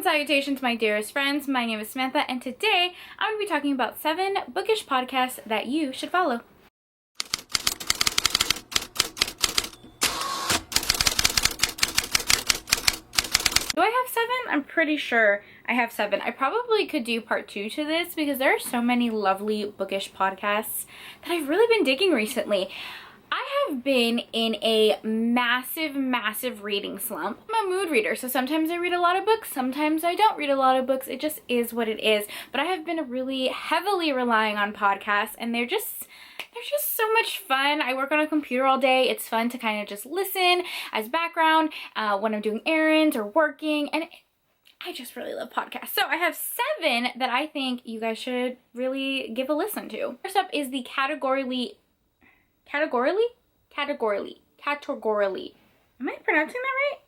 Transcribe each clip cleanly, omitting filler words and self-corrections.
and salutations, my dearest friends. My name is Samantha, and today I'm going to be talking about 7 bookish podcasts that you should follow. Do I have 7? I'm pretty sure I have 7. I probably could do part 2 to this because there are so many lovely bookish podcasts that I've really been digging recently. I have been in a massive reading slump. I'm a mood reader, so sometimes I read a lot of books, sometimes I don't read a lot of books. It just is what it is. But I have been really heavily relying on podcasts, and they're just so much fun. I work on a computer all day. It's fun to kind of just listen as background when I'm doing errands or working, and I just really love podcasts. So I have 7 that I think you guys should really give a listen to. First up is the categorically. Am I pronouncing that right?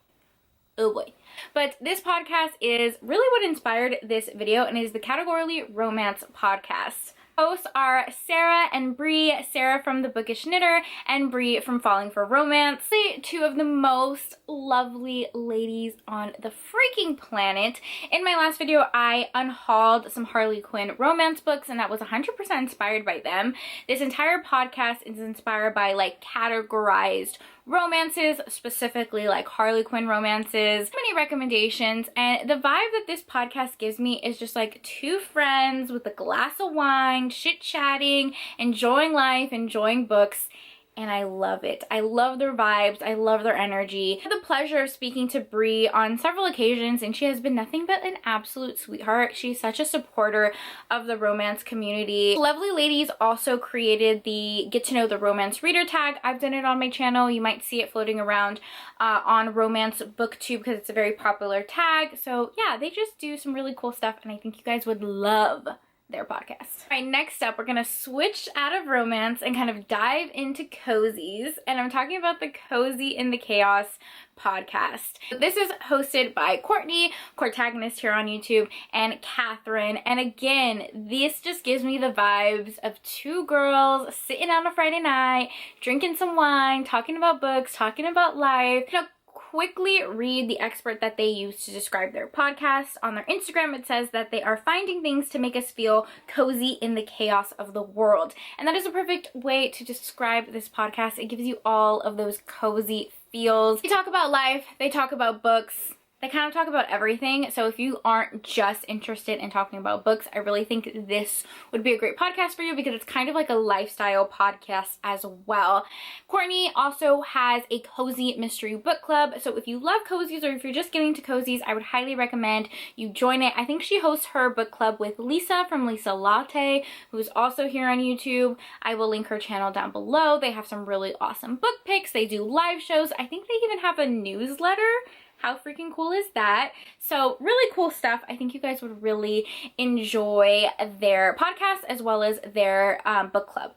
Oh boy. But this podcast is really what inspired this video, and it is the Categorically Romance podcast. Hosts are Sarah and Bree, Sarah from the Bookish Knitter and Bree from Falling for Romance. They're 2 of the most lovely ladies on the freaking planet. In my last video, I unhauled some Harley Quinn romance books, and that was 100% inspired by them. This entire podcast is inspired by like categorized romances, specifically like Harley Quinn romances. Many recommendations, and the vibe that this podcast gives me is just like 2 friends with a glass of wine, chit-chatting, enjoying life, enjoying books, and I love it. I love their vibes. I love their energy. I had the pleasure of speaking to Bree on several occasions, and she has been nothing but an absolute sweetheart. She's such a supporter of the romance community. Lovely ladies also created the Get to Know the Romance Reader tag. I've done it on my channel. You might see it floating around on Romance Booktube because it's a very popular tag. So yeah, they just do some really cool stuff, and I think you guys would love their podcast. All right, next up, we're gonna switch out of romance and kind of dive into cozies, and I'm talking about the Cozy in the Chaos podcast. This is hosted by Courtney, Courtagonist here on YouTube, and Catherine, and again, this just gives me the vibes of 2 girls sitting on a Friday night, drinking some wine, talking about books, talking about life. You know, quickly read the expert that they use to describe their podcast. On their Instagram, it says that they are finding things to make us feel cozy in the chaos of the world. And that is a perfect way to describe this podcast. It gives you all of those cozy feels. They talk about life, they talk about books, they kind of talk about everything. So if you aren't just interested in talking about books, I really think this would be a great podcast for you because it's kind of like a lifestyle podcast as well. Courtney also has a cozy mystery book club. So if you love cozies, or if you're just getting into cozies, I would highly recommend you join it. I think she hosts her book club with Lisa from Lisa Latte, who's also here on YouTube. I will link her channel down below. They have some really awesome book picks. They do live shows. I think they even have a newsletter. How freaking cool is that? So really cool stuff. I think you guys would really enjoy their podcast as well as their book club.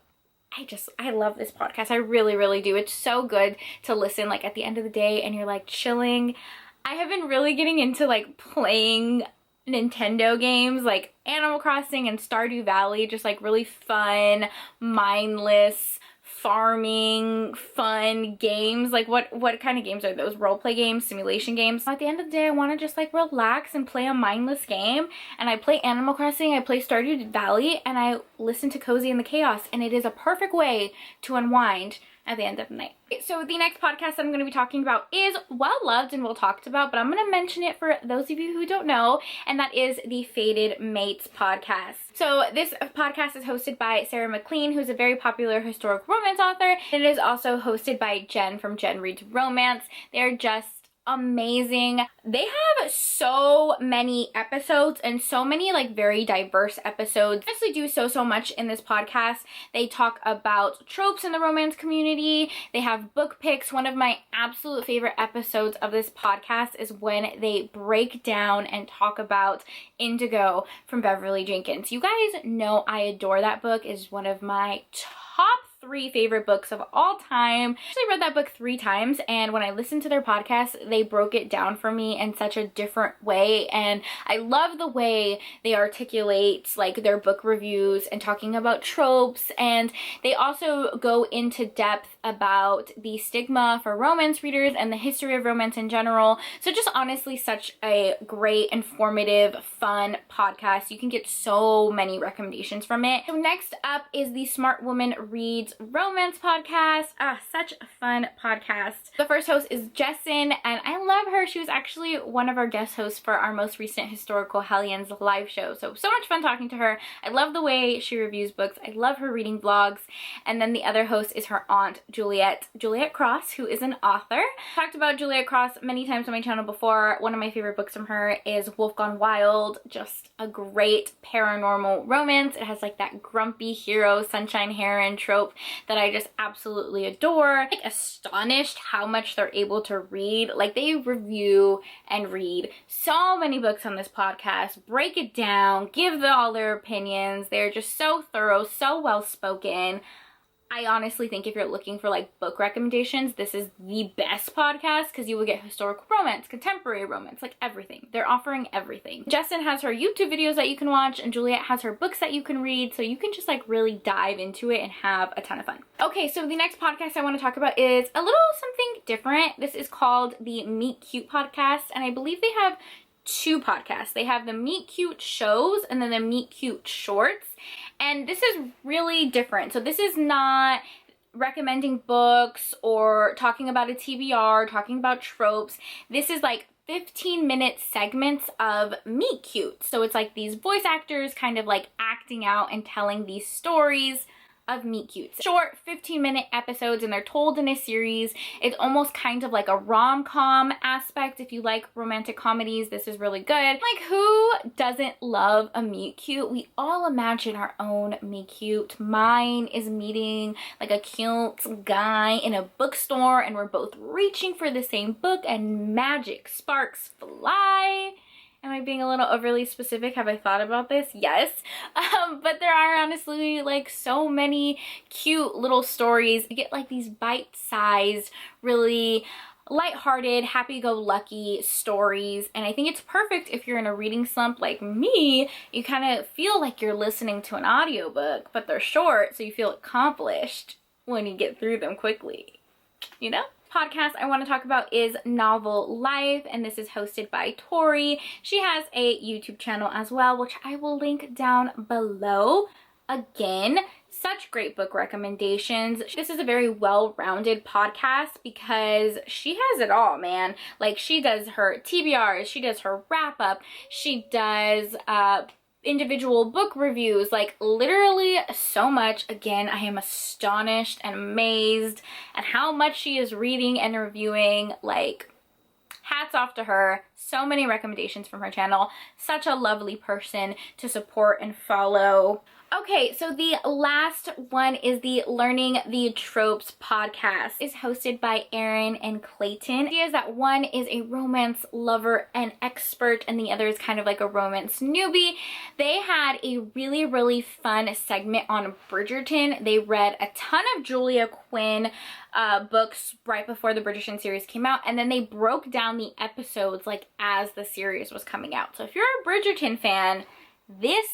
I love this podcast. I really do. It's so good to listen like at the end of the day and you're like chilling. I have been really getting into like playing Nintendo games like Animal Crossing and Stardew Valley, just like really fun, mindless, farming, fun games. Like what kind of games are those? Role play games, simulation games? At the end of the day, I want to just like relax and play a mindless game, and I play Animal Crossing, I play Stardew Valley, and I listen to Cozy in the Chaos, and it is a perfect way to unwind at the end of the night. So the next podcast I'm going to be talking about is well loved and well talked about, but I'm going to mention it for those of you who don't know, and that is the Fated Mates podcast. So this podcast is hosted by Sarah McLean, who's a very popular historic romance author. It is also hosted by Jen from Jen Reads Romance. They're just amazing. They have so many episodes and so many like very diverse episodes. They honestly do so much in this podcast. They talk about tropes in the romance community. They have book picks. One of my absolute favorite episodes of this podcast is when they break down and talk about Indigo from Beverly Jenkins. You guys know I adore that book. It's one of my top 3 favorite books of all time. I actually read that book 3 times, and when I listened to their podcast, they broke it down for me in such a different way, and I love the way they articulate like their book reviews and talking about tropes, and they also go into depth about the stigma for romance readers and the history of romance in general. So just honestly such a great, informative, fun podcast. You can get so many recommendations from it. So next up is the Smart Woman Reads Romance podcast. Such a fun podcast. The first host is Jessin, and I love her. She was actually one of our guest hosts for our most recent Historical Hellions live show. So much fun talking to her. I love the way she reviews books. I love her reading vlogs. And then the other host is her aunt, Juliet Cross, who is an author. I talked about Juliet Cross many times on my channel before. One of my favorite books from her is Wolf Gone Wild. Just a great paranormal romance. It has like that grumpy hero, sunshine heron trope that I just absolutely adore. Like astonished how much they're able to read. Like they review and read so many books on this podcast, break it down, give all their opinions. They're just so thorough, so well spoken. I honestly think if you're looking for like book recommendations, this is the best podcast because you will get historical romance, contemporary romance, like everything. They're offering everything. Jessin has her YouTube videos that you can watch, and Juliet has her books that you can read, so you can just like really dive into it and have a ton of fun. Okay, so the next podcast I want to talk about is a little something different. This is called the Meet Cute podcast, and I believe they have 2 podcasts. They have the Meet Cute shows and then the Meet Cute shorts. And this is really different. So this is not recommending books or talking about a TBR, talking about tropes. This is like 15-minute segments of Meet Cute. So it's like these voice actors kind of like acting out and telling these stories of Meet Cute. Short 15-minute episodes, and they're told in a series. It's almost kind of like a rom-com aspect. If you like romantic comedies, this is really good. Like, who doesn't love a Meet Cute? We all imagine our own Meet Cute. Mine is meeting like a cute guy in a bookstore, and we're both reaching for the same book and magic sparks fly. Am I being a little overly specific? Have I thought about this? Yes. But there are honestly like so many cute little stories. You get like these bite-sized, really lighthearted, happy-go-lucky stories, and I think it's perfect if you're in a reading slump like me. You kind of feel like you're listening to an audiobook, but they're short, so you feel accomplished when you get through them quickly, you know? Podcast I want to talk about is Novel Life, and this is hosted by Tori. She has a YouTube channel as well, which I will link down below. Again, such great book recommendations. This is a very well-rounded podcast because she has it all, man. Like, she does her TBRs, she does her wrap-up, she does individual book reviews, like literally so much. Again, I am astonished and amazed at how much she is reading and reviewing. Like, hats off to her. So many recommendations from her channel. Such a lovely person to support and follow. Okay, so the last one is the Learning the Tropes podcast. It's hosted by Erin and Clayton. The idea is that one is a romance lover and expert, and the other is kind of like a romance newbie. They had a really, really fun segment on Bridgerton. They read a ton of Julia Quinn books right before the Bridgerton series came out, and then they broke down the episodes like as the series was coming out. So if you're a Bridgerton fan, this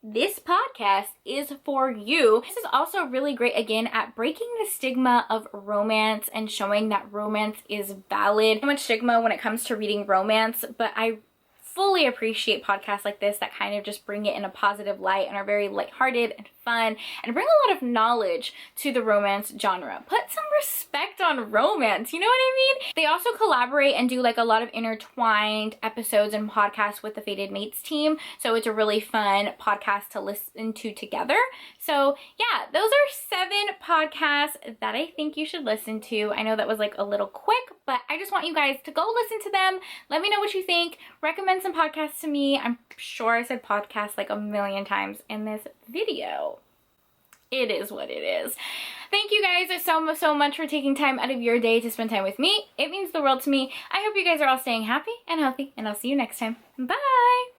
podcast is for you. This is also really great, again, at breaking the stigma of romance and showing that romance is valid. So much stigma when it comes to reading romance, but I fully appreciate podcasts like this that kind of just bring it in a positive light and are very lighthearted and fun and bring a lot of knowledge to the romance genre. Put some respect on romance, you know what I mean? They also collaborate and do like a lot of intertwined episodes and podcasts with the Fated Mates team, so it's a really fun podcast to listen to together. So yeah, those are 7 podcasts that I think you should listen to. I know that was like a little quick, but I just want you guys to go listen to them. Let me know what you think. Recommend some podcasts to me. I'm sure I said podcast like a million times in this video. It is what it is. Thank you guys so much for taking time out of your day to spend time with me. It means the world to me. I hope you guys are all staying happy and healthy, and I'll see you next time. Bye!